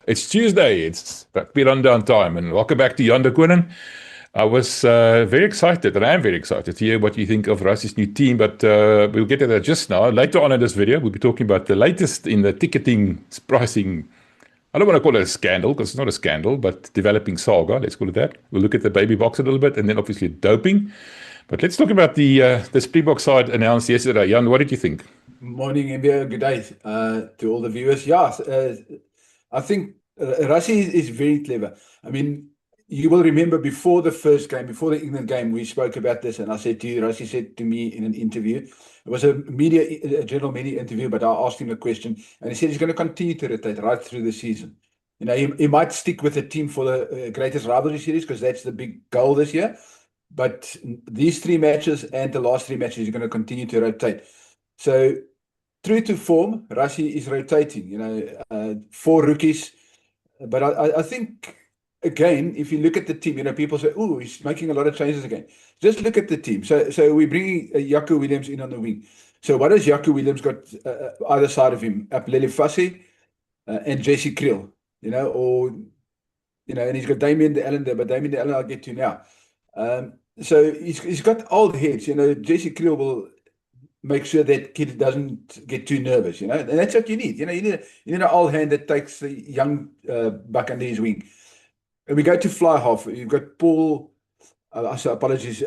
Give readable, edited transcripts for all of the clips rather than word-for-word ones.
It's Tuesday. It's rugby rundown time, and welcome back to Yonder Koning. I was very excited, and I am very excited to hear what you think of Rassie's new team. But we'll get to that just now. Later on in this video, we'll be talking about the latest in the ticketing pricing. I don't want to call it a scandal because it's not a scandal, but developing saga. Let's call it that. We'll look at the baby box a little bit, and then obviously doping. But let's talk about the Springbok side announced yesterday. Jan, what did you think? Morning, India. Good day to all the viewers. Yeah, I think Rassie is very clever. I mean, you will remember before the first game, before the England game, we spoke about this, and I said to you, Rassie said to me in an interview, it was a general media interview, but I asked him a question, and he said he's going to continue to rotate right through the season. You know, he might stick with the team for the greatest rivalry series because that's the big goal this year. But these three matches and the last three matches, he's going to continue to rotate. So, true to form, Rassie is rotating, you know, 4 rookies. But I think, again, if you look at the team, you know, people say, oh, he's making a lot of changes again. Just look at the team. So we're bringing Jaco Williams in on the wing. So what has Jaco Williams got either side of him? Aphelele Fassi and Jesse Kriel, you know, or, you know, and he's got Damian de Allende, but Damian de Allende I'll get to now. So he's got old heads, you know. Jesse Kriel will make sure that kid doesn't get too nervous, you know, and that's what you need. You know, you need an old hand that takes the young buck under his wing. And we go to fly half. You've got Paul. Apologies,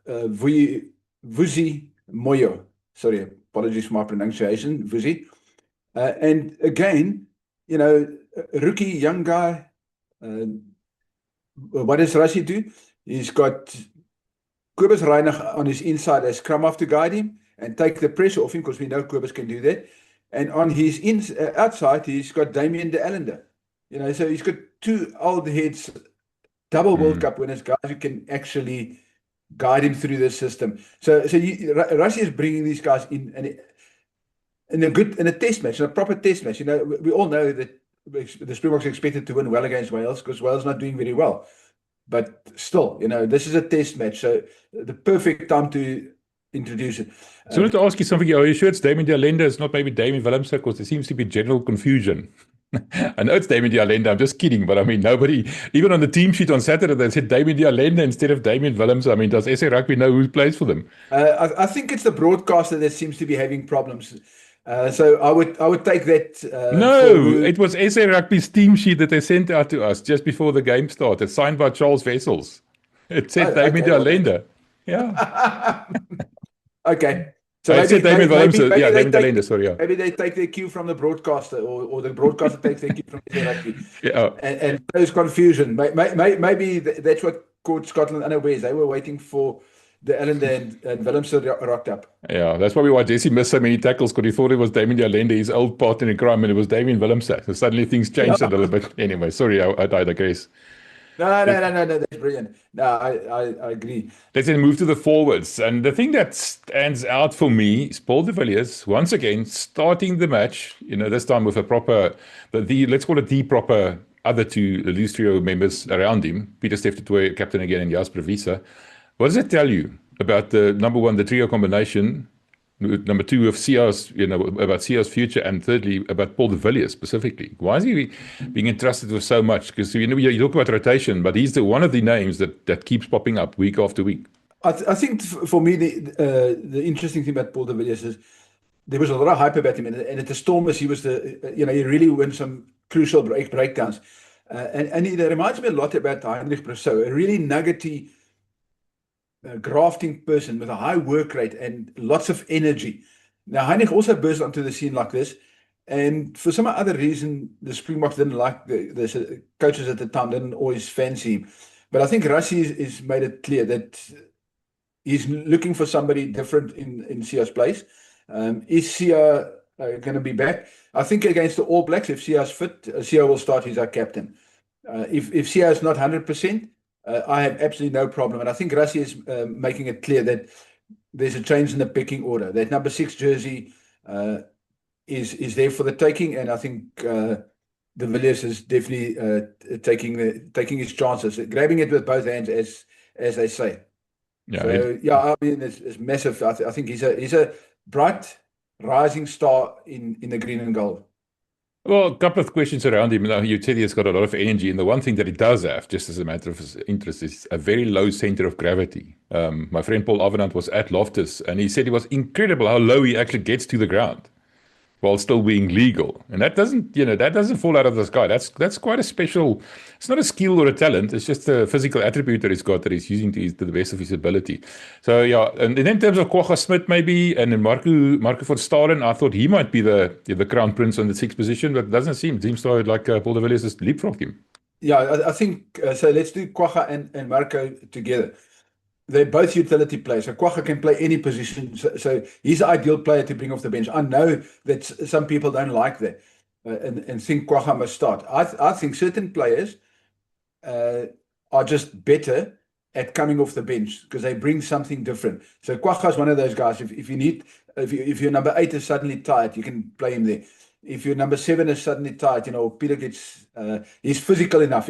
Vusi Moyo. Sorry, apologies for my pronunciation, Vusi. And again, you know, a rookie, young guy. What does Rassie do? He's got Kobus Reinig on his inside as scrum half to guide him and take the pressure off him, because we know Kobus can do that. And on his outside, he's got Damian de Allende. You know, so he's got 2 old heads, double World Cup winners, guys who can actually guide him through the system. So Rassie is bringing these guys in a test match, in a proper test match. You know, we all know that the Springboks are expected to win well against Wales because Wales is not doing very well. But still, you know, this is a test match, so the perfect time to introduce it. So I wanted to ask you something. Are you sure it's Damian de Allende? It's not maybe Damian Willemse, because there seems to be general confusion. I know it's Damian de Allende. I'm just kidding, but I mean, nobody, even on the team sheet on Saturday, they said Damian de Allende instead of Damian Willemse. I mean, does SA Rugby know who plays for them? I think it's the broadcaster that seems to be having problems. So I would take that. No, it was SA Rugby's team sheet that they sent out to us just before the game started, signed by Charles Wessels. It said Damian de Allende. Yeah. Okay. So I said Damian Willemse. Yeah, Damian de Allende. Sorry. Yeah. Maybe they take their cue from the broadcaster, or the broadcaster takes their cue from SA Rugby. Yeah. And there's confusion. Maybe that's what caught Scotland unawares. They were waiting for the Allende and Willemse rocked up. Yeah, that's probably why Jesse missed so many tackles, because he thought it was Damian de Allende, his old partner in crime, and it was Damian Willemse. So suddenly things changed a little bit. Anyway, sorry, I digress. No, that's brilliant. No, I agree. Let's then move to the forwards. And the thing that stands out for me is Paul de Villiers, once again, starting the match, you know, this time with a proper, let's call it the proper other 2 loose trio members around him. Pieter-Steph du Toit, captain again, and Jasper Wiese. What does it tell you about the number 1, the trio combination, number 2 of Siya's, you know, about Siya's future, and thirdly about Paul de Villiers specifically? Why is he being entrusted with so much? Because you know, you talk about rotation, but he's one of the names that keeps popping up week after week. I think for me the interesting thing about Paul de Villiers is there was a lot of hype about him, and at the Stormers he was he really won some crucial breakdowns, and he reminds me a lot about Heinrich Brousseau, a really nuggety, grafting person with a high work rate and lots of energy. Now, Heinrich also burst onto the scene like this, and for some other reason, the Springboks didn't like the coaches at the time, didn't always fancy him. But I think Rassie has made it clear that he's looking for somebody different in Siya's place. Is Siya going to be back? I think against the All Blacks, if Siya's fit, Siya will start. He's our captain. If Siya is not 100%, I have absolutely no problem. And I think Rassie is making it clear that there's a change in the pecking order. That number 6 jersey is there for the taking, and I think de Villiers is definitely taking his chances, grabbing it with both hands, as they say. Yeah, so, I mean, it's massive. I think he's a bright rising star in the green and gold. Well, a couple of questions around him. Now, you said he's got a lot of energy, and the one thing that he does have, just as a matter of his interest, is a very low center of gravity. My friend Paul Avenant was at Loftus, and he said it was incredible how low he actually gets to the ground while still being legal. And that doesn't fall out of the sky. That's quite a special. It's not a skill or a talent. It's just a physical attribute that he's got that he's using to the best of his ability. So yeah, and then in terms of Kwagga Smith maybe, and then Marco van Staden, I thought he might be the crown prince on the sixth position, but it doesn't seem. It seems like Paul de Villiers has leapfrogged him. Yeah, I think so. Let's do Kwagga and Marco together. They're both utility players. So Kwagga can play any position. So he's the ideal player to bring off the bench. I know that some people don't like that and think Kwagga must start. I think certain players are just better at coming off the bench because they bring something different. So Kwagga is one of those guys. If your number 8 is suddenly tired, you can play him there. If your number 7 is suddenly tired, Peter gets he's physical enough,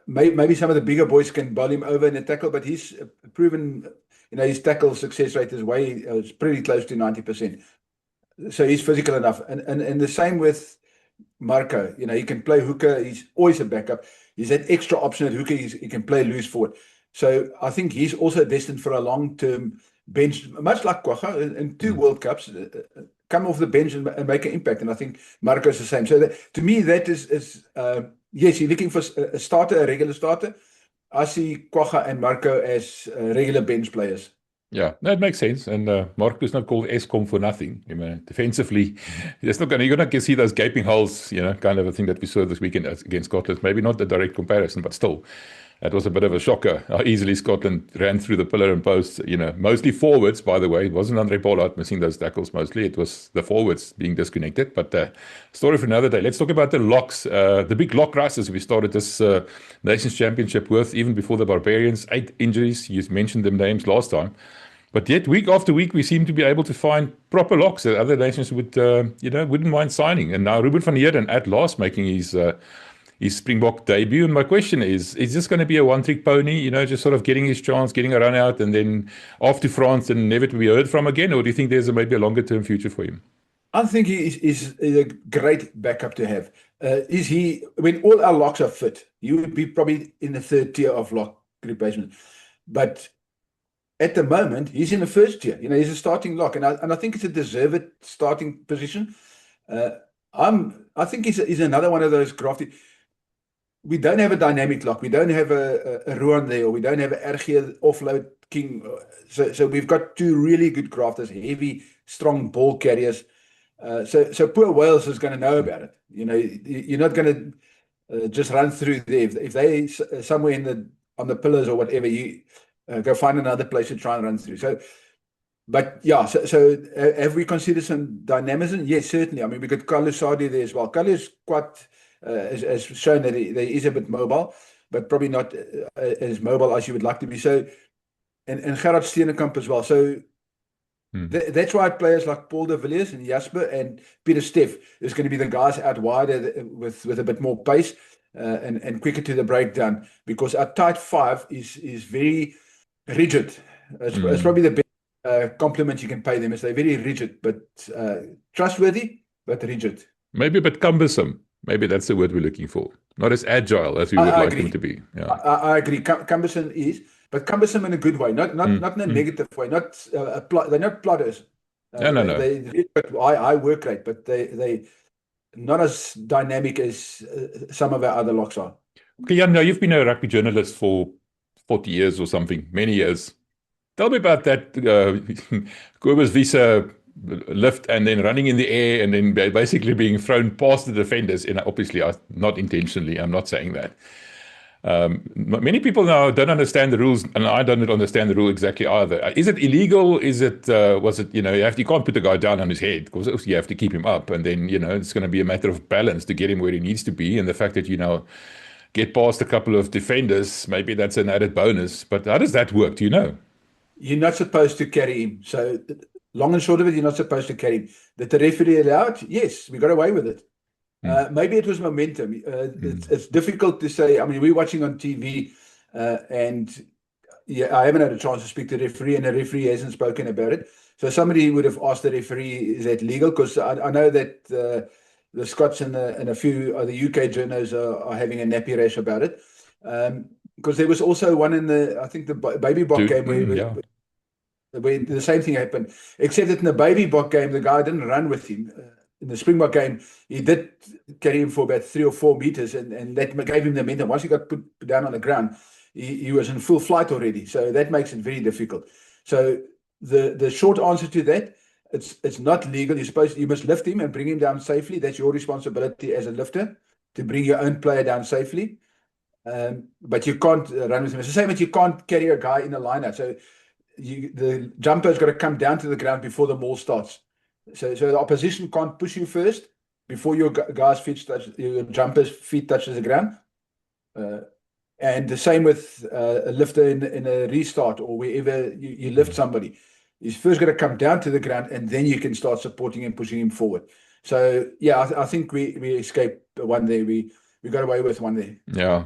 maybe some of the bigger boys can bowl him over in a tackle, but he's proven, his tackle success rate is pretty close to 90%. So he's physical enough. And the same with Marco. He can play hooker. He's always a backup. He's that extra option at hooker. He can play loose forward. So I think he's also destined for a long-term bench, much like Kwagga in 2 World Cups. Come off the bench and make an impact. And I think Marco's the same. So to me, that is yes, you're looking for a starter, a regular starter. I see Kwagga and Marco as regular bench players. Yeah, that makes sense. And Marco is not called Eskom for nothing. Defensively, you're going to see those gaping holes, kind of a thing that we saw this weekend against Scotland. Maybe not the direct comparison, but still. That was a bit of a shocker, how easily Scotland ran through the pillar and post, mostly forwards, by the way. It wasn't Andre Pollard missing those tackles mostly. It was the forwards being disconnected. But story for another day. Let's talk about the locks, the big lock crisis we started this Nations Championship with, even before the Barbarians. 8 injuries. You mentioned them names last time. But yet, week after week, we seem to be able to find proper locks that other nations wouldn't mind signing. And now Ruben van Heerden at last making his Springbok debut. And my question is this going to be a one-trick pony, just sort of getting his chance, getting a run out, and then off to France and never to be heard from again? Or do you think there's maybe a longer-term future for him? I think he's a great backup to have. When all our locks are fit, he would be probably in the 3rd tier of lock replacement. But at the moment, he's in the 1st tier. He's a starting lock. And I think it's a deserved starting position. I think he's another one of those crafty. We don't have a dynamic lock. We don't have a Ruan there, or we don't have an RG offload king. So we've got 2 really good crafters, heavy, strong ball carriers. So poor Wales is going to know about it. You're not going to just run through there. If they somewhere on the pillars or whatever, you go find another place to try and run through. So have we considered some dynamism? Yes, certainly. I mean, we got Carlos Sardi there as well. Carlos quite has shown that he is a bit mobile, but probably not as mobile as you would like to be. So, and Gerard Steenekamp as well. So that's why players like Paul de Villiers and Jasper and Peter Steff is going to be the guys out wider with a bit more pace and quicker to the breakdown, because our tight 5 is very rigid. It's probably the best compliment you can pay them, is they're very rigid, but trustworthy, but rigid. Maybe a bit cumbersome. Maybe that's the word we're looking for. Not as agile as we would like them to be. Yeah. I agree. Cumbersome is, but cumbersome in a good way, not in a negative way. They're not plodders. No. I work rate, but they not as dynamic as some of our other locks are. Okay, Jan, now you've been a rugby journalist for 40 years or something, many years. Tell me about that Cobus Wiese lift and then running in the air and then basically being thrown past the defenders, and obviously not intentionally. I'm not saying that. Many people now don't understand the rules, and I don't understand the rule exactly either. Is it illegal? Is it was it, you can't put the guy down on his head, because you have to keep him up, and then it's going to be a matter of balance to get him where he needs to be. And the fact that get past a couple of defenders, maybe that's an added bonus. But how does that work? Do you know? You're not supposed to carry him. So long and short of it, you're not supposed to carry him. Did the referee allow it? Yes, we got away with it. Maybe it was momentum. It's difficult to say. I mean, we're watching on TV, and I haven't had a chance to speak to the referee, and the referee hasn't spoken about it. So somebody would have asked the referee, is that legal? Because I know that the Scots and a few of the UK journos are having a nappy rash about it. Because there was also one in I think the Baby Bok game where the same thing happened, except that in the Baby Bok game, the guy didn't run with him. In the Springbok game, he did carry him for about 3 or 4 meters, and that gave him the momentum. Once he got put down on the ground, he was in full flight already. So that makes it very difficult. So the short answer to that, it's not legal. You must lift him and bring him down safely. That's your responsibility as a lifter, to bring your own player down safely. But you can't run with him. It's the same as you can't carry a guy in a lineup. So the jumper's got to come down to the ground before the maul starts. So the opposition can't push you first before your jumper's feet touches the ground. And the same with a lifter in a restart or wherever you lift somebody. He's first got to come down to the ground, and then you can start supporting him, pushing him forward. So yeah, I think we escaped one there. We got away with one there. Yeah,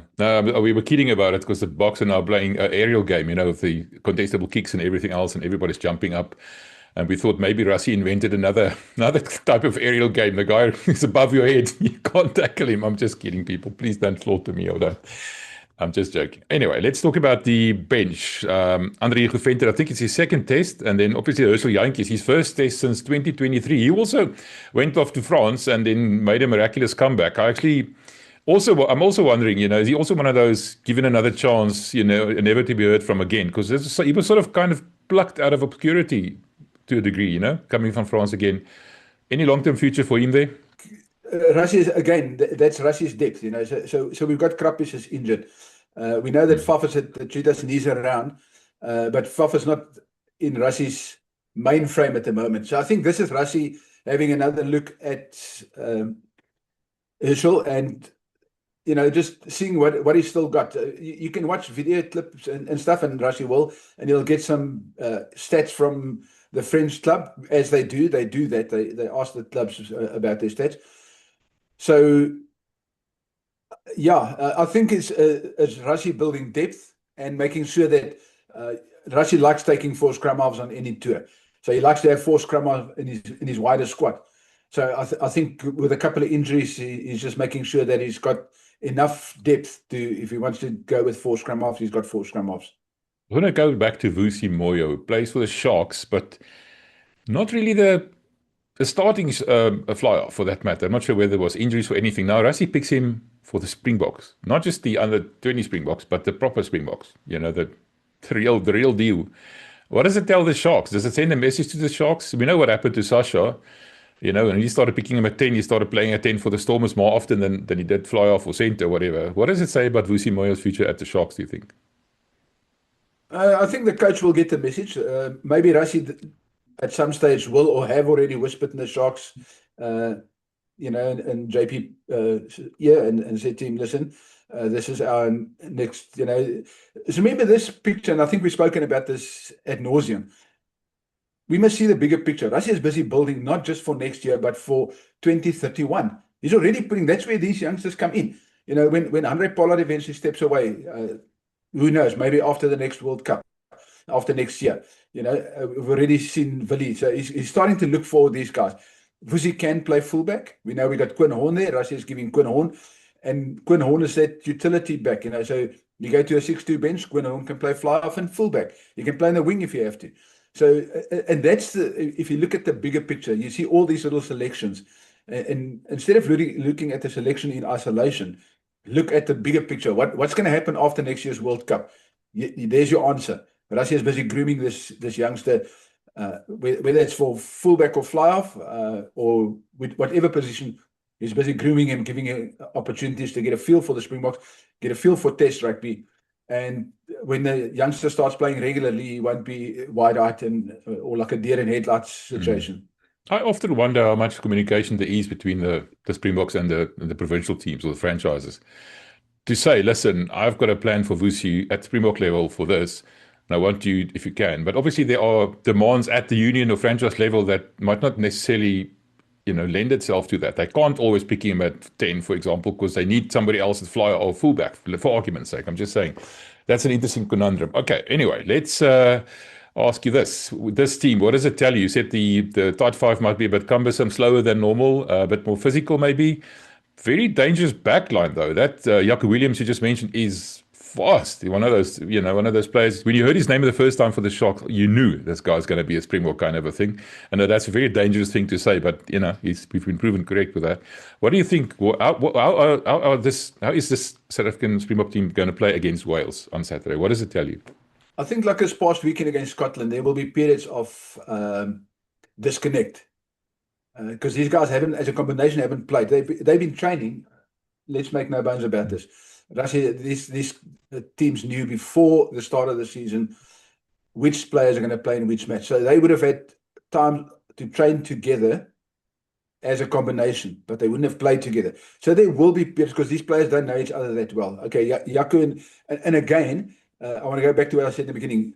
we were kidding about it because the Boks are now playing an aerial game, with the contestable kicks and everything else, and everybody's jumping up. And we thought maybe Rassie invented another type of aerial game. The guy is above your head. You can't tackle him. I'm just kidding, people. Please don't slaughter me or don't. I'm just joking. Anyway, let's talk about the bench. Andre Venter, I think it's his second test. And then obviously Herschel Jantjies, his first test since 2023. He also went off to France and then made a miraculous comeback. I'm also wondering, is he also one of those given another chance, never to be heard from again? Because he was sort of kind of plucked out of obscurity to a degree, coming from France again. Any long-term future for him there? Rassie, again, that's Rassie's depth, So we've got Krappies is injured. We know that Faf is at Cheetah's knees around, but Faf is not in Rassie's main frame at the moment. So I think this is Rassie having another look at Herschel and, just seeing what he's still got. You can watch video clips and stuff, and Rassie will, and he'll get some stats from the French club, as they do. They do that. They ask the clubs about their stats. So, yeah, I think it's Rassie building depth and making sure that Rassie likes taking 4 scrum halves on any tour. So he likes to have 4 scrum halves in his wider squad. So I think with a couple of injuries, he's just making sure that he's got enough depth if he wants to go with 4 scrum halves, he's got 4 scrum halves. I want to go back to Vusi Moyo, who plays for the Sharks, but not really the starting fly-off for that matter. I'm not sure whether there was injuries or anything. Now Rassie picks him for the Springboks, not just the under 20 Springboks, but the proper Springboks. The real deal. What does it tell the Sharks? Does it send a message to the Sharks? We know what happened to Sasha. And he started picking him at 10. He started playing at 10 for the Stormers more often than he did fly off or centre or whatever. What does it say about Vusi Moyo's future at the Sharks, do you think? I think the coach will get the message. Maybe Rassie at some stage will or have already whispered in the Sharks, and JP and said to him, listen, this is our next, So remember this picture, and I think we've spoken about this ad nauseum. We must see the bigger picture. Rassie is busy building not just for next year, but for 2031. He's already that's where these youngsters come in. When Andre Pollard eventually steps away, who knows, maybe after the next World Cup, after next year. We've already seen Willie. So he's starting to look for these guys. Vusi can play fullback. We know we got Quinn Horn there. Rassie is giving Quinn Horn. And Quinn Horn is that utility back, So you go to a 6-2 bench, Quinn Horn can play fly-off and fullback. You can play in the wing if you have to. So, and that's if you look at the bigger picture, you see all these little selections. And instead of looking at the selection in isolation, look at the bigger picture. What's going to happen after next year's World Cup? There's your answer. Rassie is busy grooming this youngster, whether it's for fullback or fly-off, or with whatever position. He's busy grooming him, giving him opportunities to get a feel for the Springboks, get a feel for Test rugby. And when the youngster starts playing regularly, he won't be wide-eyed or like a deer in headlights situation. I often wonder how much communication there is between the Springboks and the provincial teams or the franchises. To say, listen, I've got a plan for Vusi at Springbok level for this, and I want you, if you can. But obviously there are demands at the union or franchise level that might not necessarily lend itself to that. They can't always pick him at 10, for example, because they need somebody else at flyer or fullback, for argument's sake. I'm just saying that's an interesting conundrum. Okay, anyway, let's ask you this. With this team, what does it tell you? You said the tight five might be a bit cumbersome, slower than normal, a bit more physical maybe. Very dangerous backline though. That Jaco Williams you just mentioned is fast. One of those, one of those players. When you heard his name the first time for the Sharks, you knew this guy's going to be a Springbok kind of a thing. And that's a very dangerous thing to say, but we've been proven correct with that. What do you think? How is this South African Springbok team going to play against Wales on Saturday? What does it tell you? I think like this past weekend against Scotland, there will be periods of disconnect because these guys haven't, as a combination, haven't played. They've been training. Let's make no bones about this. These teams knew before the start of the season which players are going to play in which match. So they would have had time to train together as a combination, but they wouldn't have played together. So there will be periods because these players don't know each other that well. Okay, Jaco and again, I want to go back to what I said in the beginning.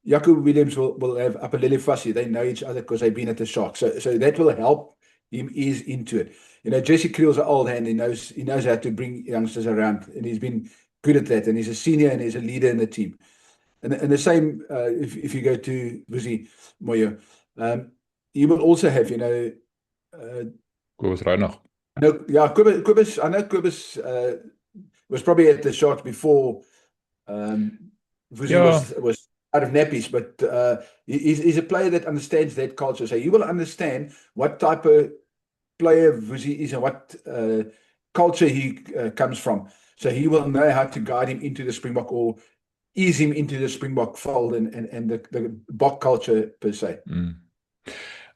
Jaco Williams will have Apalele Fassi. They know each other because they've been at the Sharks. So that will help him ease into it. Jesse Kriel's an old hand. He knows how to bring youngsters around, and he's been good at that. And he's a senior and he's a leader in the team. And the same if you go to Vusi Moyo, you will also have Kobus Reinach. Kobus. I know Kobus was probably at the Sharks before Vusi was out of nappies, but he's a player that understands that culture. So you will understand what type of player Vusi is and what culture he comes from. So he will know how to guide him into the Springbok or ease him into the Springbok fold and the Bok culture per se.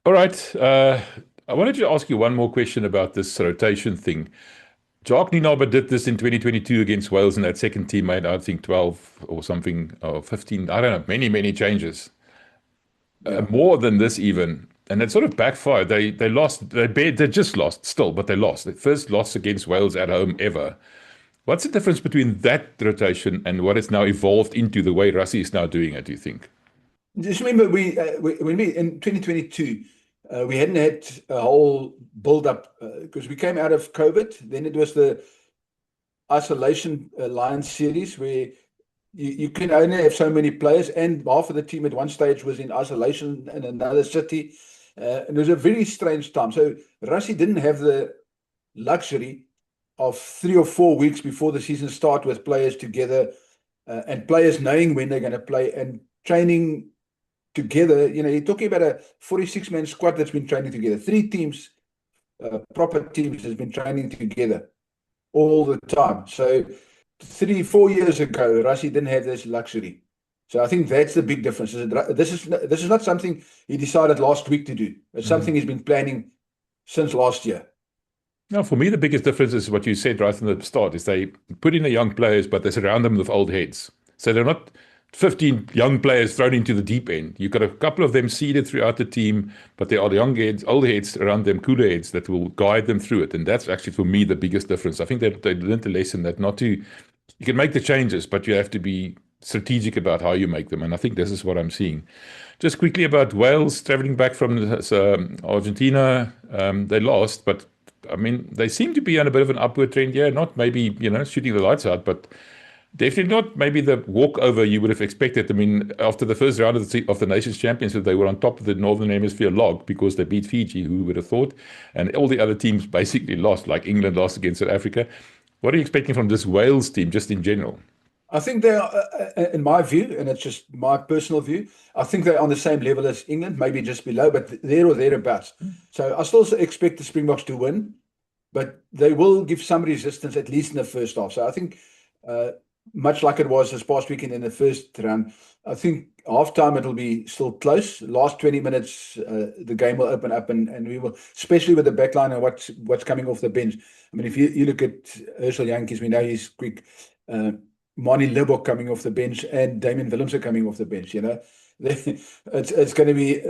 All right. I wanted to ask you one more question about this rotation thing. Jacques Nienaber did this in 2022 against Wales, and that second team made, I think, 12 or something, or 15, I don't know, many changes. More than this even. And it sort of backfired. They lost. They just lost still, but they lost. The first loss against Wales at home ever. What's the difference between that rotation and what it's now evolved into the way Rassie is now doing it, do you think? Just remember, when we in 2022, we hadn't had a whole build-up because we came out of COVID. Then it was the Isolation Lions series where you can only have so many players, and half of the team at one stage was in isolation in another city. And it was a very strange time. So Rassie didn't have the luxury of 3 or 4 weeks before the season start with players together and players knowing when they're going to play and training together. You're talking about a 46-man squad that's been training together. 3 teams, proper teams, has been training together all the time. So 3-4 years ago, Rassie didn't have this luxury. So I think that's the big difference. This is not something he decided last week to do. It's something he's been planning since last year. Now, for me, the biggest difference is what you said right from the start, is they put in the young players, but they surround them with old heads. So they're not 15 young players thrown into the deep end. You've got a couple of them seeded throughout the team, but there are young heads, old heads around them, cooler heads that will guide them through it. And that's actually, for me, the biggest difference. I think that they learned the lesson that you can make the changes, but you have to be strategic about how you make them. And I think this is what I'm seeing. Just quickly about Wales traveling back from Argentina. They lost, but I mean, they seem to be on a bit of an upward trend here. Not maybe, shooting the lights out, but definitely not maybe the walkover you would have expected. I mean, after the first round of the Nations Championship, they were on top of the Northern Hemisphere log because they beat Fiji, who would have thought? And all the other teams basically lost, like England lost against South Africa. What are you expecting from this Wales team, just in general? I think they are, in my view, and it's just my personal view, I think they're on the same level as England, maybe just below, but there or thereabouts. So I still expect the Springboks to win, but they will give some resistance, at least in the first half. So I think, much like it was this past weekend in the first round, I think halftime it'll be still close. Last 20 minutes, the game will open up, and we will, especially with the backline and what's coming off the bench. I mean, if you look at Herschel Jantjies, we know he's quick. Manie Libbok coming off the bench and Damian Willemse coming off the bench. It's going to be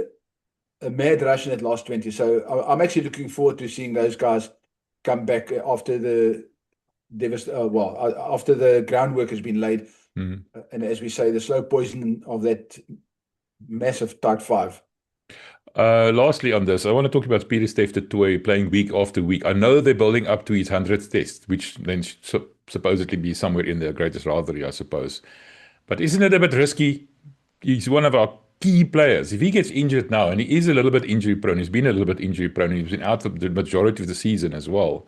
a mad rush in that last 20. So I'm actually looking forward to seeing those guys come back after the groundwork has been laid. And as we say, the slow poison of that massive tight five. Lastly on this, I want to talk about Pieter-Steph du Toit playing week after week. I know they're building up to his 100th test, which then supposedly be somewhere in the greatest rivalry, I suppose. But isn't it a bit risky? He's one of our key players. If he gets injured now, and he is a little bit injury prone, he's been a little bit injury prone, he's been out of the majority of the season as well.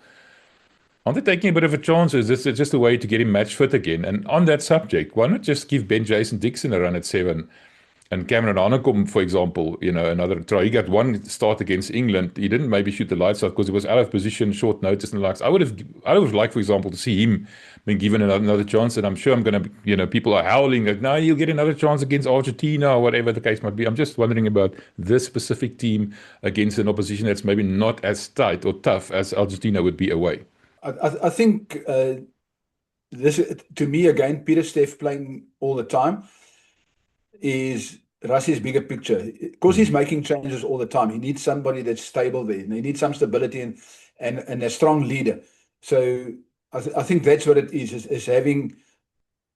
Aren't they taking a bit of a chance? Or is this just a way to get him match fit again? And on that subject, why not just give Ben Jason Dixon a run at 7? And Cameron Hanekom, for example, another try. He got one start against England. He didn't maybe shoot the lights out because he was out of position, short notice, and the likes. I would have liked, for example, to see him being given another chance. And I'm sure I'm going to, people are howling that, no, he'll get another chance against Argentina or whatever the case might be. I'm just wondering about this specific team against an opposition that's maybe not as tight or tough as Argentina would be away. I think this, to me, again, Pieter-Steph playing all the time is Rassie's bigger picture. Because he's making changes all the time, he needs somebody that's stable there. And he needs some stability and a strong leader. So I think that's what it is having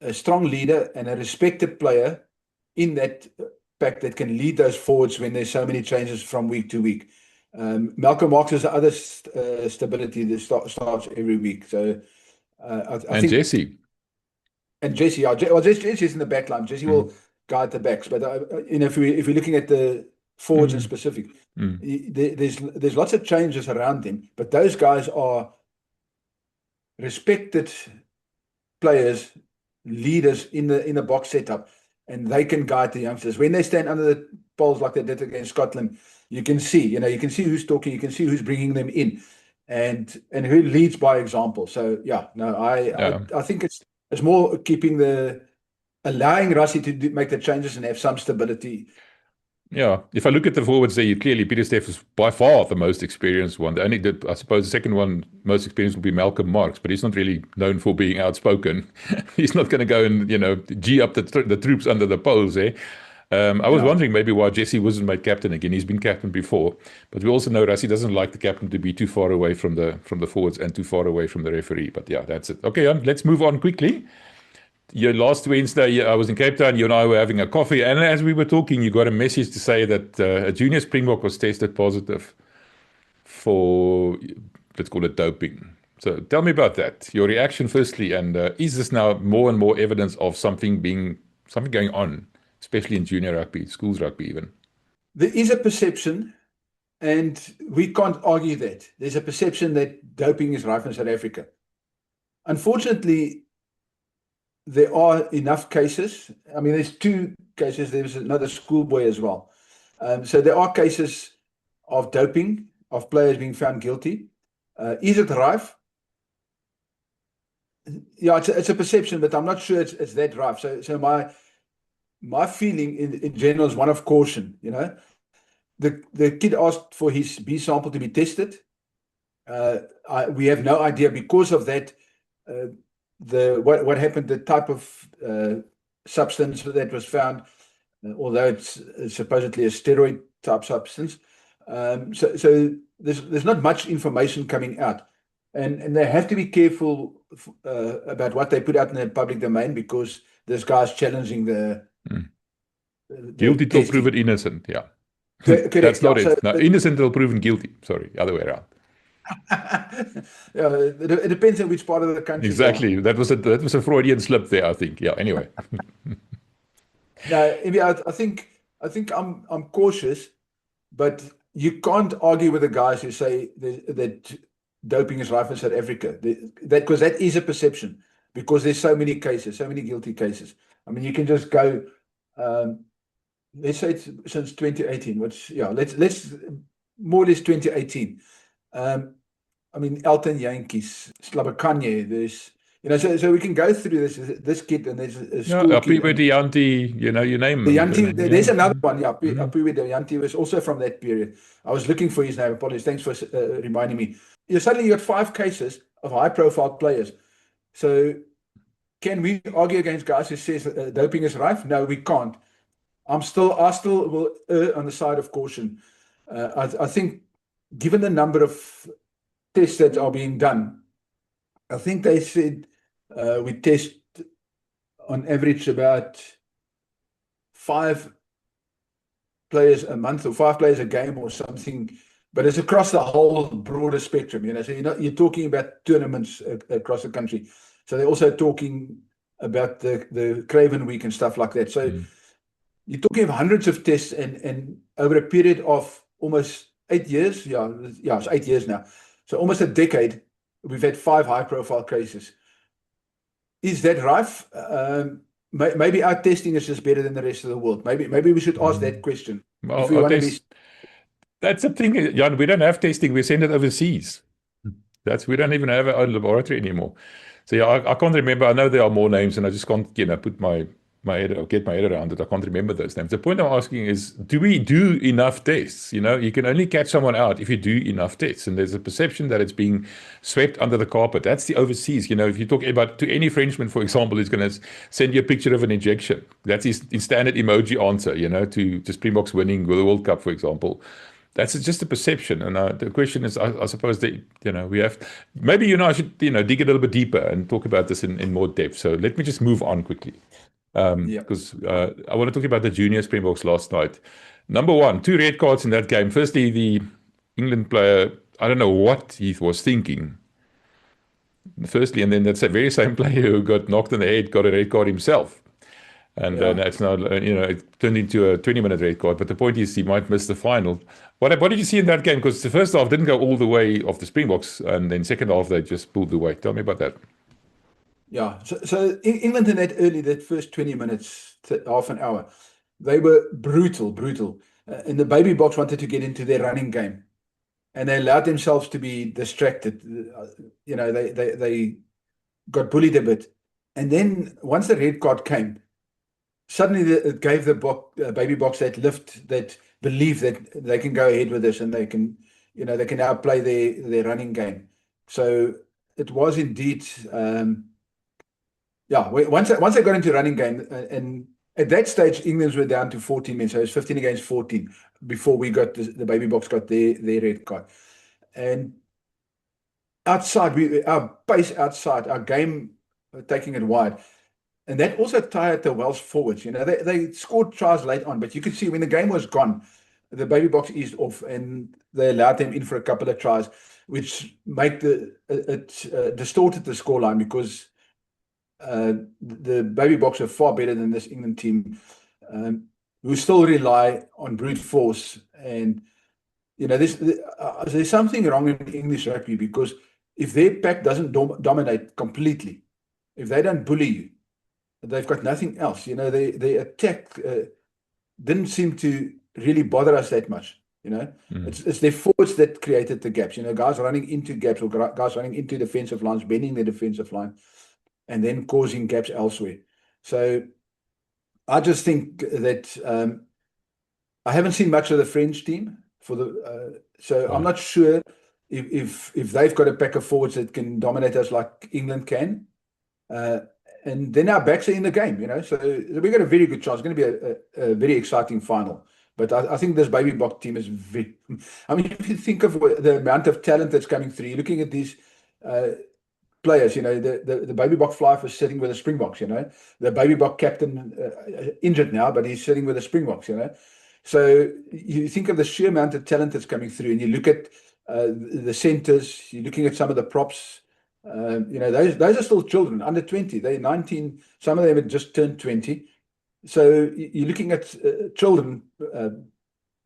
a strong leader and a respected player in that pack that can lead those forwards when there's so many changes from week to week. Malcolm Marx is the other stability that starts every week. So I think Jesse. And Jesse, yeah. Jesse's in the back line. Jesse will guide the backs. But if we're looking at the forwards in specific, there's lots of changes around them. But those guys are respected players, leaders in the box setup, and they can guide the youngsters. When they stand under the poles like they did against Scotland, you can see who's talking, you can see who's bringing them in, and who leads by example. So I think it's more allowing Rassie to make the changes and have some stability. Yeah, if I look at the forwards there, clearly Pieter-Steph is by far the most experienced one. I suppose the second one most experienced will be Malcolm Marx, but he's not really known for being outspoken. He's not going to go and gee up the troops under the poles there. I was wondering maybe why Jesse wasn't made captain again. He's been captain before, but we also know Rassie doesn't like the captain to be too far away from the forwards and too far away from the referee. But yeah, that's it. Okay, let's move on quickly. Last Wednesday, I was in Cape Town. You and I were having a coffee, and as we were talking, you got a message to say that a junior Springbok was tested positive for, let's call it, doping. So tell me about that. Your reaction, firstly, and is this now more and more evidence of something going on, especially in junior rugby, schools rugby even? There is a perception, and we can't argue that. There's a perception that doping is rife in South Africa. Unfortunately, there are enough cases. I mean, there's 2 cases. There's another schoolboy as well. So there are cases of doping, of players being found guilty. Is it rife? Yeah, it's a perception, but I'm not sure it's that rife. So my feeling in general is one of caution. The kid asked for his B sample to be tested. We have no idea because of that. What happened, the type of substance that was found, although it's supposedly a steroid type substance. So there's not much information coming out, and they have to be careful about what they put out in the public domain, because there's guys challenging the guilty till proven innocent. Yeah, correct. That's not it. No, innocent till proven guilty. Sorry, other way around. It depends on which part of the country. Exactly. That was a Freudian slip there, I think. Yeah. Anyway. No, I think I'm cautious, but you can't argue with the guys who say that doping is rife in South Africa. Because that is a perception, because there's so many cases, so many guilty cases. I mean, you can just go. Let's say it's since 2018. Let's more or less 2018. I mean, Elton Yankees, Slabakanye, there's, so we can go through this kid, and there's a school kid. Apiwe Deyanti, you name the Yanti, there's another one, Apiwe Deyanti was also from that period. I was looking for his name, apologies, thanks for reminding me. Suddenly you got 5 cases of high-profile players. So can we argue against guys who says doping is rife? No, we can't. I still will err on the side of caution. I think, given the number of tests that are being done, I think they said we test on average about 5 players a month or 5 players a game or something, but it's across the whole broader spectrum. So you're talking about tournaments across the country. So they're also talking about the Craven Week and stuff like that. So you're talking of hundreds of tests and over a period of almost 8 years. Yeah, it's 8 years now. So almost a decade, we've had 5 high-profile cases. Is that rife? Maybe our testing is just better than the rest of the world. Maybe we should ask that question if Well, we want to be. that's the thing, Jan. We don't have testing. We send it overseas. We don't even have our own laboratory anymore. So yeah, I can't remember. I know there are more names, and I just can't, put my head or get my head around it. I can't remember those names. The point I'm asking is, do we do enough tests? You can only catch someone out if you do enough tests, and there's a perception that it's being swept under the carpet. That's the overseas. If you talk about to any Frenchman, for example, who's going to send you a picture of an injection, that's his standard emoji answer. To Springboks winning with the World Cup, for example. That's just a perception, and the question is, I suppose that we have maybe I should dig a little bit deeper and talk about this in more depth. So let me just move on quickly, because I want to talk about the junior Springboks last night. Number one, 2 red cards in that game. Firstly, the England player, I don't know what he was thinking. Firstly, and then that's the very same player who got knocked in the head got a red card himself. And it's now, it turned into a 20-minute red card. But the point is, he might miss the final. What did you see in that game? Because the first half didn't go all the way of the Springboks, and then second half they just pulled the weight. Tell me about that. Yeah, so England in that first 20 minutes, half an hour, they were brutal. And the Baby Boks wanted to get into their running game, and they allowed themselves to be distracted. They got bullied a bit, and then once the red card came, suddenly it gave the Baby Boks that lift, that belief that they can go ahead with this and they can outplay their running game. So it was indeed, once they got into running game, and at that stage England were down to 14 men, so it was 15 against 14 before we got the Baby Boks got their red card. And outside, our pace outside, our game taking it wide. And that also tired the Welsh forwards. They scored tries late on, but you could see when the game was gone, the Baby Boks eased off, and they allowed them in for a couple of tries, which distorted the scoreline, because the Baby Boks are far better than this England team, who still rely on brute force. And there's something wrong in English rugby, because if their pack doesn't dominate completely, if they don't bully you, they've got nothing else. Their attack didn't seem to really bother us that much. It's their forwards that created the gaps. Guys running into gaps, or guys running into defensive lines, bending the defensive line, and then causing gaps elsewhere. So I just think that I haven't seen much of the French team so I'm not sure if they've got a pack of forwards that can dominate us like England can. And then our backs are in the game, so we've got a very good chance. It's going to be a very exciting final. But I think this Baby Boks team is very, if you think of the amount of talent that's coming through, you're looking at these players, the Baby Boks fly was sitting with the Springboks, the Baby Boks captain injured now, but he's sitting with the Springboks, So you think of the sheer amount of talent that's coming through, and you look at the centers, you're looking at some of the props. Those are still children, under 20. They're 19. Some of them had just turned 20. So you're looking at children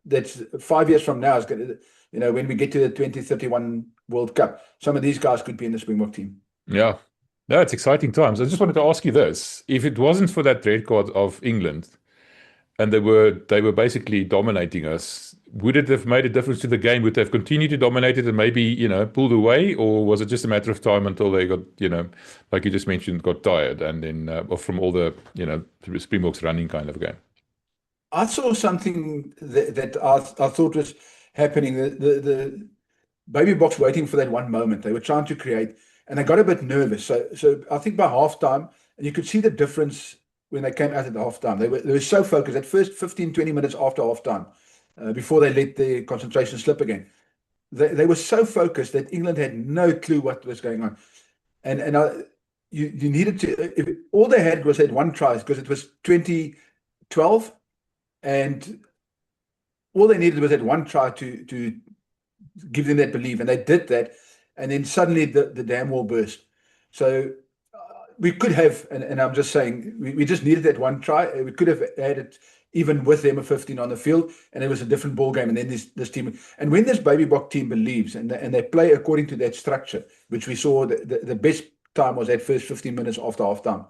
that's 5 years from now is going to, when we get to the 2031 World Cup, some of these guys could be in the Springbok team. Yeah, no, it's exciting times. I just wanted to ask you this: if it wasn't for that red card of England, and they were basically dominating us, would it have made a difference to the game? Would they have continued to dominate it and maybe, pulled away? Or was it just a matter of time until they got, like you just mentioned, got tired, and then from all the, Springboks running kind of game? I saw something that I thought was happening. The Baby Boks waiting for that one moment. They were trying to create, and they got a bit nervous. So I think by halftime, and you could see the difference when they came out at the halftime. They were so focused at first 15, 20 minutes after halftime, before they let their concentration slip again. They were so focused that England had no clue what was going on. And you needed to, all they had was that one try, because it was 2012, and all they needed was that one try to give them that belief, and they did that, and then suddenly the dam wall burst. So we could have, and I'm just saying, we just needed that one try. We could have had it even with them a 15 on the field, and it was a different ball game. And then this team, and when this Baby Bok team believes and they play according to that structure, which we saw the best time was that first 15 minutes after halftime.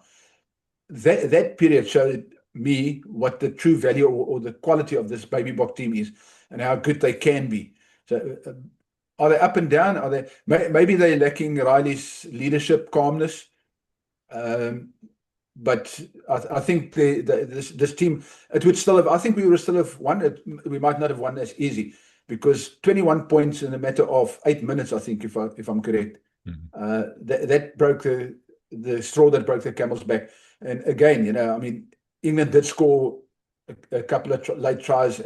That period showed me what the true value or the quality of this Baby Bok team is and how good they can be. So are they up and down? Are they maybe they're lacking Riley's leadership, calmness? But I think this team, it would still have. I think we would still have won it. We might not have won as easy because 21 points in a matter of 8 minutes. I think if I'm correct, that broke the straw that broke the camel's back. And again, I mean, England did score a couple of late tries,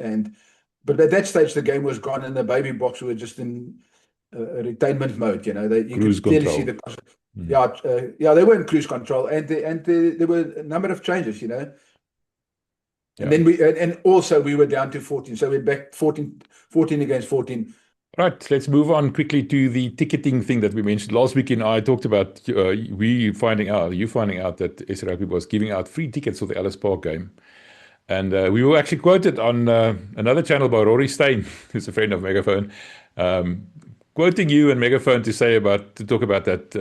but at that stage the game was gone, and the Baby Boks were just in retainment mode. You could clearly see the. They were in cruise control, and there were a number of changes, And then and also we were down to 14, so we're back 14 against 14. Right, let's move on quickly to the ticketing thing that we mentioned last week. I talked about you finding out that SA Rugby was giving out free tickets for the Ellis Park game. And we were actually quoted on another channel by Rory Steyn, who's a friend of Megaphone, quoting you and Megaphone to talk about that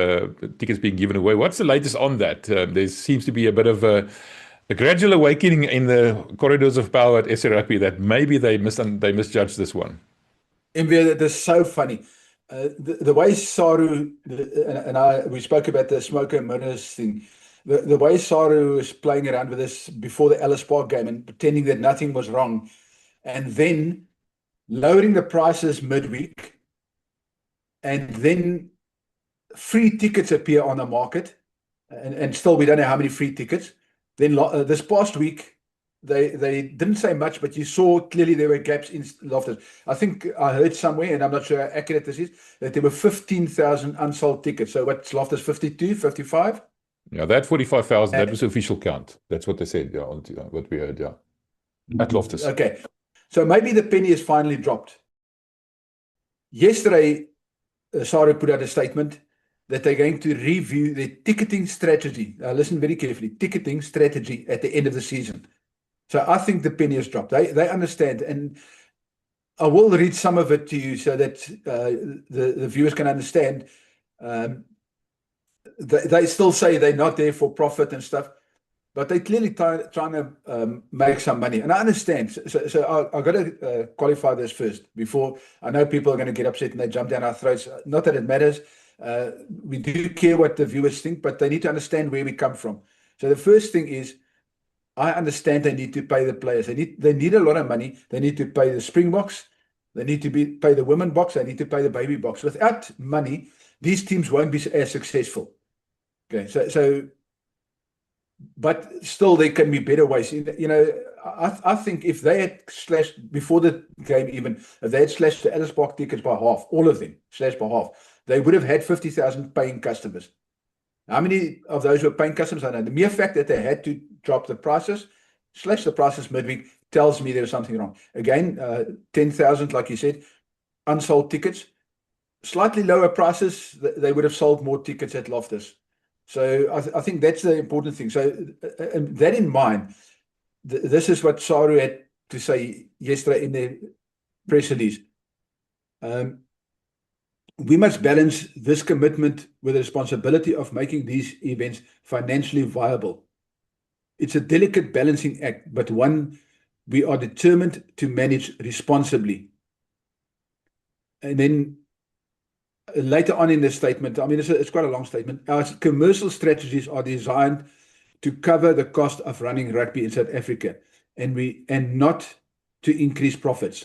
tickets being given away. What's the latest on that? There seems to be a bit of a gradual awakening in the corridors of power at SA Rugby that maybe they misjudged this one. That's so funny. The way Saru we spoke about the smoke and mirrors thing. The way Saru was playing around with this before the Ellis Park game and pretending that nothing was wrong, and then lowering the prices midweek, and then free tickets appear on the market, and still we don't know how many free tickets. Then this past week, they didn't say much, but you saw clearly there were gaps in Loftus. I think I heard somewhere, and I'm not sure how accurate this is, that there were 15,000 unsold tickets. So what's Loftus, 52, 55? Yeah, that 45,000, that was the official count. That's what they said, what we heard, at Loftus. Okay, so maybe the penny has finally dropped. Yesterday, Saru put out a statement that they're going to review their ticketing strategy. Listen very carefully, ticketing strategy at the end of the season. So I think the penny has dropped. They understand, and I will read some of it to you so that the viewers can understand. They still say they're not there for profit and stuff, but they're clearly trying to make some money. And I understand. So I've got to qualify this first before I know people are going to get upset and they jump down our throats. Not that it matters. We do care what the viewers think, but they need to understand where we come from. So the first thing is, I understand they need to pay the players. They need a lot of money. They need to pay the Springboks. They need to pay the Women Boks. They need to pay the Baby Boks. Without money, these teams won't be as successful. Okay, but still there can be better ways. I think if they had slashed before the game, even if they had slashed the Ellis Park tickets by half, all of them slashed by half, they would have had 50,000 paying customers. How many of those were paying customers? I know. The mere fact that they had to drop the prices, slash the prices midweek, tells me there's something wrong. Again, 10,000, like you said, unsold tickets. Slightly lower prices, they would have sold more tickets at Loftus. So I think that's the important thing. So that in mind, this is what Saru had to say yesterday in their press release. We must balance this commitment with the responsibility of making these events financially viable. It's a delicate balancing act, but one we are determined to manage responsibly. And then later on in the statement, I mean, it's quite a long statement. Our commercial strategies are designed to cover the cost of running rugby in South Africa, and not to increase profits.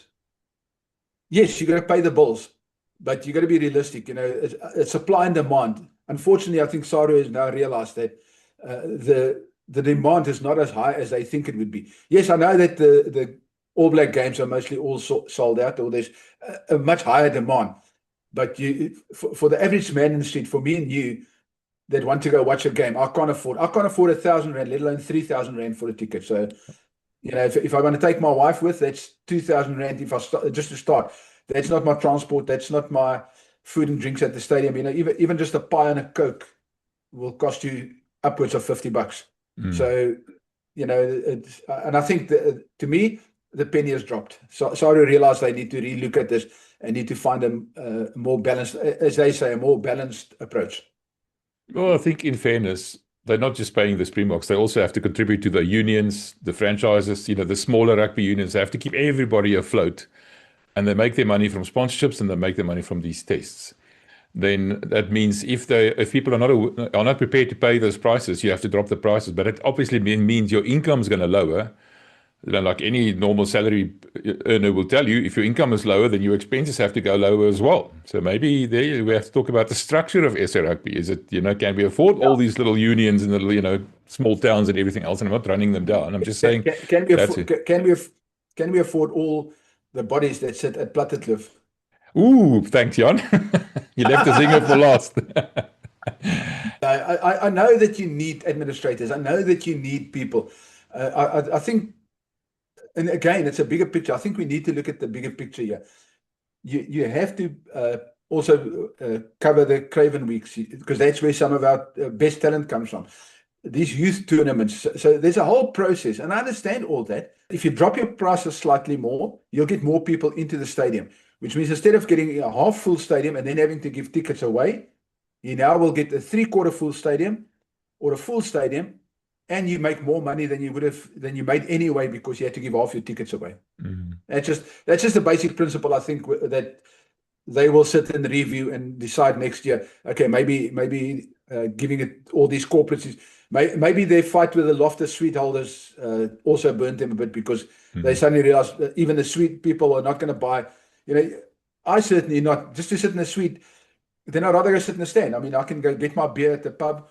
Yes, you got to pay the bills, but you got to be realistic. It's supply and demand. Unfortunately, I think Saru has now realized that the demand is not as high as they think it would be. Yes, I know that the All Black games are mostly all sold out, or there's a much higher demand. But for the average man in the street, for me and you, that want to go watch a game, I can't afford 1,000 rand, let alone 3,000 rand for a ticket. So, if I want to take my wife with, that's 2,000 rand just to start. That's not my transport. That's not my food and drinks at the stadium. Even just a pie and a Coke will cost you upwards of $50. So and I think to me, the penny has dropped. So Saudi realized they need to relook at this and need to find a more balanced, as they say, a more balanced approach. Well, I think in fairness, they're not just paying the Springboks. They also have to contribute to the unions, the franchises, the smaller rugby unions. They have to keep everybody afloat. And they make their money from sponsorships and they make their money from these tests. Then that means if people are not prepared to pay those prices, you have to drop the prices. But it obviously means your income is going to lower. Like any normal salary earner will tell you, if your income is lower, then your expenses have to go lower as well. So maybe there we have to talk about the structure of SA Rugby. Is it, can we afford all these little unions and little, small towns and everything else? And I'm not running them down. I'm just saying, can we afford all the bodies that sit at Plattekloof? Ooh, thanks, Jan. You left the zinger for last. I know that you need administrators. I know that you need people. I think, and again, it's a bigger picture. I think we need to look at the bigger picture here. You have to also cover the Craven Weeks, because that's where some of our best talent comes from. These youth tournaments. So there's a whole process, and I understand all that. If you drop your prices slightly more, you'll get more people into the stadium, which means instead of getting a half full stadium and then having to give tickets away, you now will get a 3/4 full stadium or a full stadium, and you make more money than you made anyway, because you had to give half your tickets away. Mm-hmm. That's just a basic principle. I think that they will sit and review and decide next year. Okay, maybe giving it all these corporates. Maybe their fight with the Loftus suite holders also burnt them a bit, because they suddenly realized that even the suite people are not going to buy. I certainly not. Just to sit in a suite, then I'd rather go sit in the stand. I mean, I can go get my beer at the pub.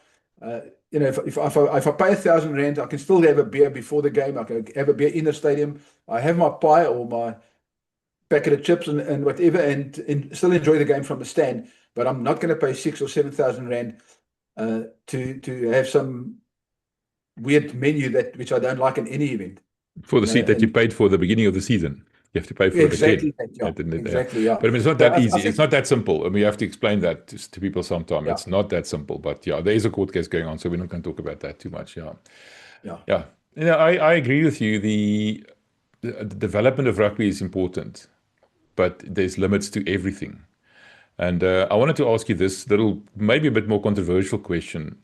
If I pay R1,000, I can still have a beer before the game. I can have a beer in the stadium. I have my pie or my packet of chips and whatever, and still enjoy the game from the stand. But I'm not going to pay R6,000 or R7,000 to have some weird menu which I don't like in any event. For the seat that you paid for the beginning of the season. You have to pay for it again. Exactly, yeah. But I mean, it's not that easy. It's not that simple. I mean, you have to explain that to people sometime. Yeah. It's not that simple. But yeah, there is a court case going on, so we're not going to talk about that too much. Yeah. I agree with you. The development of rugby is important, but there's limits to everything. And I wanted to ask you this little, maybe a bit more controversial question.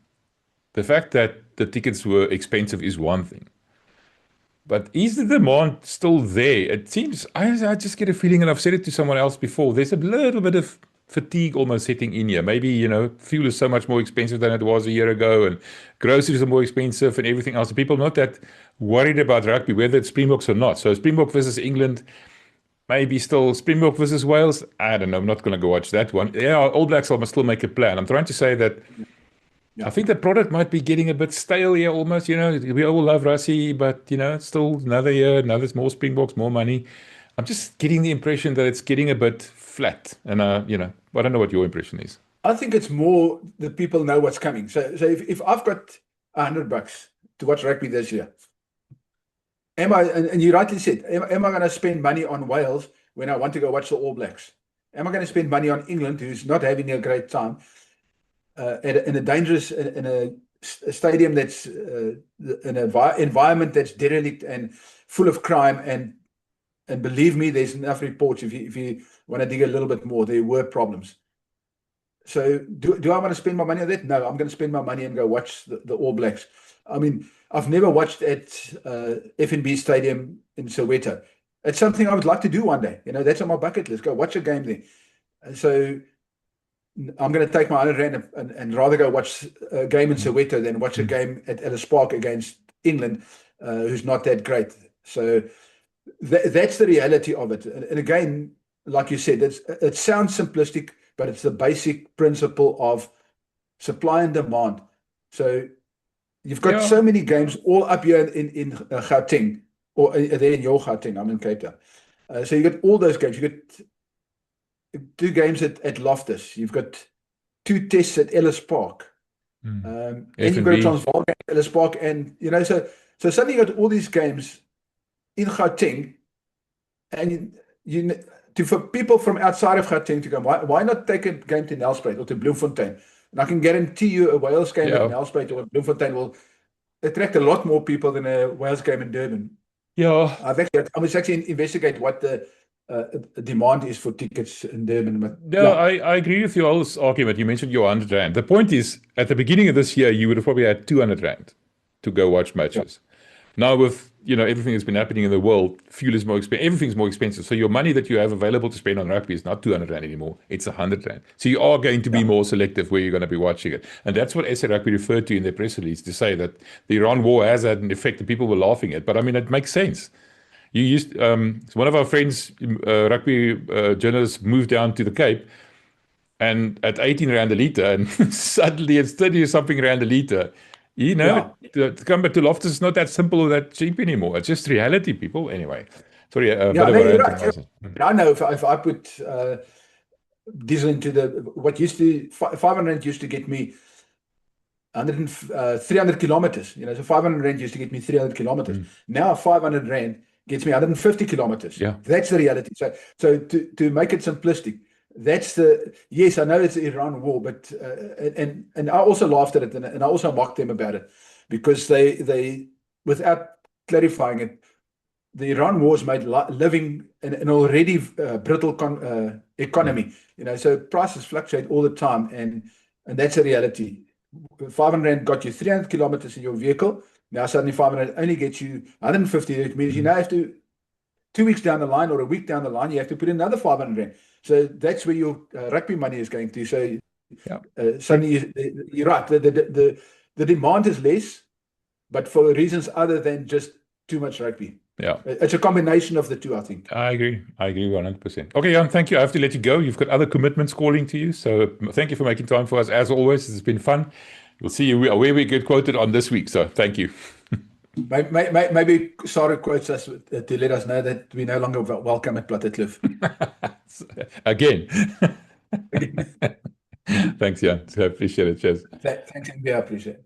The fact that the tickets were expensive is one thing. But is the demand still there? It seems, I just get a feeling, and I've said it to someone else before, there's a little bit of fatigue almost setting in here. Maybe, fuel is so much more expensive than it was a year ago, and groceries are more expensive and everything else. People are not that worried about rugby, whether it's Springboks or not. So Springbok versus England, maybe still Springbok versus Wales. I don't know. I'm not going to go watch that one. Yeah, All Blacks must still make a plan. I'm trying to say that I think the product might be getting a bit stale here almost. We all love Rassie, but, it's still another year. Now there's more Springboks, more money. I'm just getting the impression that it's getting a bit flat. And, I don't know what your impression is. I think it's more that people know what's coming. So if I've got $100 to watch rugby this year, and you rightly said, am I going to spend money on Wales when I want to go watch the All Blacks? Am I going to spend money on England, who's not having a great time, in a stadium that's in an environment that's derelict and full of crime, and believe me, there's enough reports. If you want to dig a little bit more, there were problems. So do I want to spend my money on that? No, I'm going to spend my money and go watch the All Blacks. I mean, I've never watched at FNB Stadium in Soweto. It's something I would like to do one day. That's on my bucket list. Go watch a game there. And so I'm going to take my $100 and rather go watch a game in Soweto than watch a game at Ellis Park against England, who's not that great. So that's the reality of it. And again, like you said, it sounds simplistic, but it's the basic principle of supply and demand. So you've got so many games all up here in Gauteng, or there in your Gauteng. I'm in Cape Town. So you got all those games. You got 2 games at Loftus. You've got 2 tests at Ellis Park. And you've got a Transvaal game at Ellis Park. And, so suddenly you got all these games in Gauteng. And for people from outside of Gauteng to go, why not take a game to Nelspruit or to Bloemfontein? And I can guarantee you a Wales game at Nelspruit or Bloemfontein will attract a lot more people than a Wales game in Durban. Yeah. I must actually investigate what the demand is for tickets in Durban. But No, I agree with your whole argument. You mentioned your 100 Rand. The point is, at the beginning of this year, you would have probably had 200 Rand to go watch matches. Now with, everything that's been happening in the world, fuel is more expensive, everything's more expensive. So your money that you have available to spend on rugby is not 200 Rand anymore, it's 100 Rand. So you are going to be more selective where you're going to be watching it. And that's what SA Rugby referred to in their press release, to say that the Iran war has had an effect that people were laughing at. But I mean, it makes sense. You used one of our friends, rugby journalists, moved down to the Cape, and at 18 Rand a litre, and suddenly it's 30 or something Rand a litre. To come back to Loftus is not that simple or that cheap anymore. It's just reality, people. Anyway, sorry, bit of a you're rant. right. I know if I put diesel into what used to 500 Rand used to get me 300 kilometers. So 500 Rand used to get me 300 kilometers. Now 500 Rand gets me 150 kilometers. Yeah. That's the reality. So to make it simplistic, that's yes, I know it's the Iran war, but and I also laughed at it, and I also mocked them about it, because they without clarifying it, the Iran wars made living an already brittle economy. So prices fluctuate all the time, and that's a reality. 500 Rand got you 300 kilometers in your vehicle. Now suddenly 500 only gets you 150. It means you now have to, 2 weeks down the line or a week down the line, you have to put in another 500 Rand. So that's where your rugby money is going to. So suddenly you're right. The demand is less, but for reasons other than just too much rugby. Yeah. It's a combination of the two, I think. I agree 100%. Okay, Jan, thank you. I have to let you go. You've got other commitments calling to you. So thank you for making time for us. As always, it's been fun. We'll see you where we get quoted on this week. So thank you. Maybe Sarah quotes us to let us know that we no longer welcome at Plattekloof. Again. Thanks, Jan. I appreciate it. Cheers. Thanks, Andy. I appreciate it.